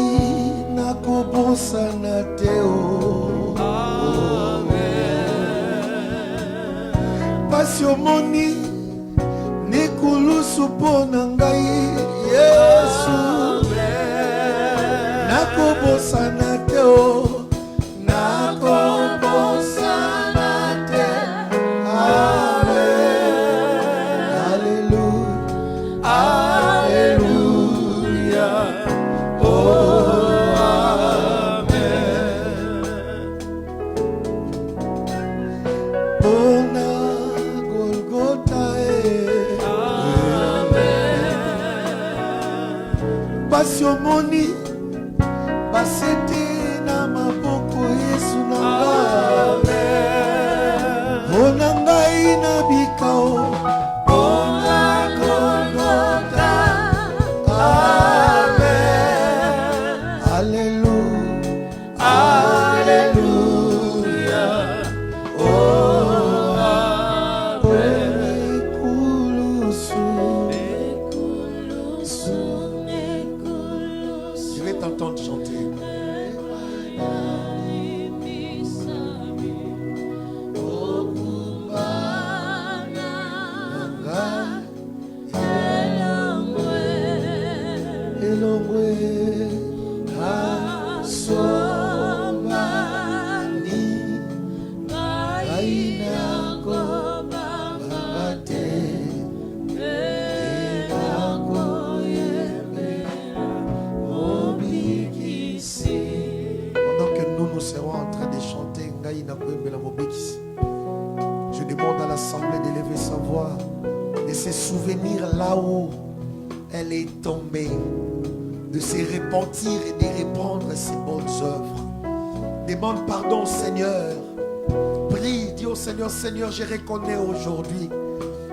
nakobosana teo, Amen. Pasi omoni nikulusu pona ngai Yesu, nakobosana teo, nakobosana te, Amen. Alléluia, Alléluia, oh Amen. Pona Golgotha, Pasi omoni basete na maboko Yesu na ngai, ona ngai na bikao, ona Golgotha, Amen. Alléluia, Alléluia, oh Amen. Je vais t'entendre chanter. Je demande à l'assemblée d'élever sa voix, de se souvenir là où elle est tombée, de se repentir et de reprendre ses bonnes œuvres. Demande pardon au Seigneur. Prie, dis au Seigneur, Seigneur, je reconnais aujourd'hui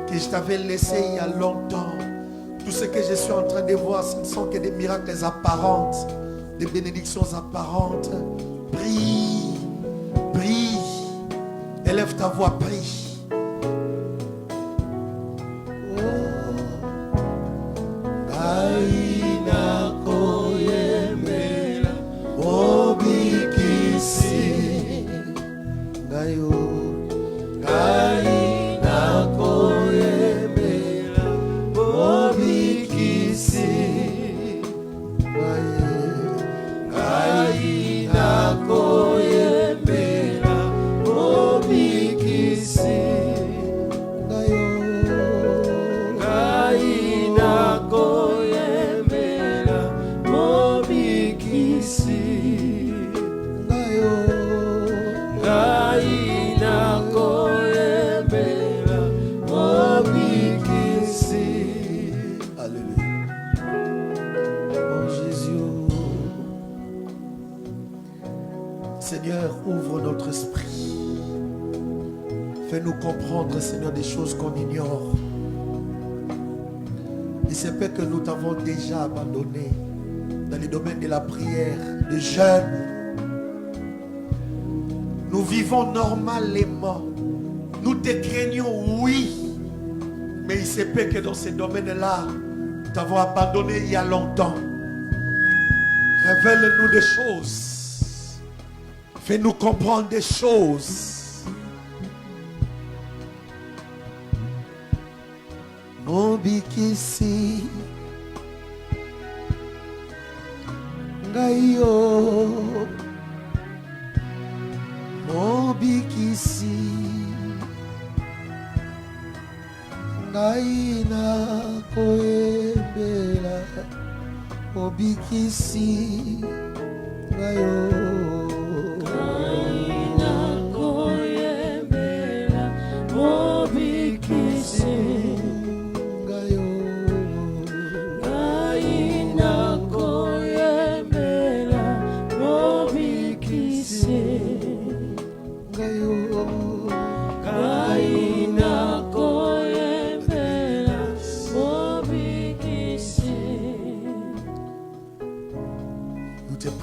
que je t'avais laissé il y a longtemps. Tout ce que je suis en train de voir, ce ne sont que des miracles apparents, des bénédictions apparentes. Prie, prie, élève ta voix, prie. Seigneur, ouvre notre esprit. Fais-nous comprendre, Seigneur, des choses qu'on ignore. Il se peut que nous t'avons déjà abandonné dans les domaines de la prière, de jeûne. Nous vivons normalement. Nous te craignons, oui. Mais il se peut que dans ces domaines-là, nous t'avons abandonné il y a longtemps. Révèle-nous des choses. Fais-nous comprendre des choses. Mobikisi Ngayo Mobikisi Ngaina Koembela Mobikisi Ngayo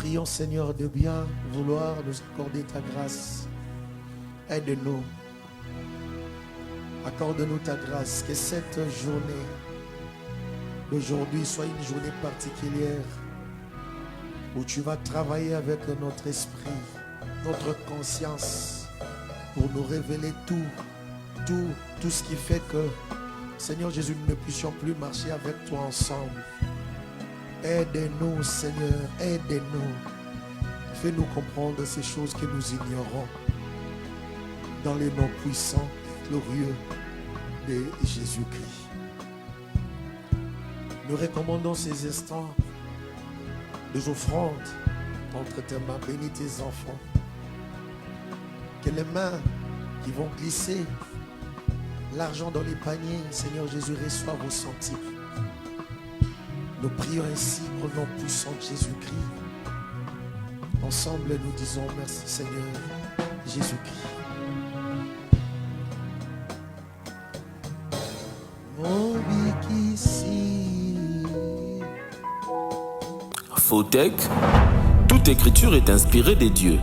prions, Seigneur, de bien vouloir nous accorder ta grâce. Aide-nous. Accorde-nous ta grâce. Que cette journée d'aujourd'hui soit une journée particulière où tu vas travailler avec notre esprit, notre conscience, pour nous révéler tout ce qui fait que, Seigneur Jésus, nous ne puissions plus marcher avec toi ensemble. Aide-nous, Seigneur, aide-nous. Fais-nous comprendre ces choses que nous ignorons. Dans les noms puissants, glorieux de Jésus-Christ. Nous recommandons ces instants des offrandes entre tes mains. Bénis tes enfants. Que les mains qui vont glisser l'argent dans les paniers, Seigneur Jésus, reçoivent au centime. Nous prions ainsi au nom puissant de Jésus-Christ. Ensemble, nous disons merci, Seigneur Jésus-Christ. Fautec, toute écriture est inspirée des dieux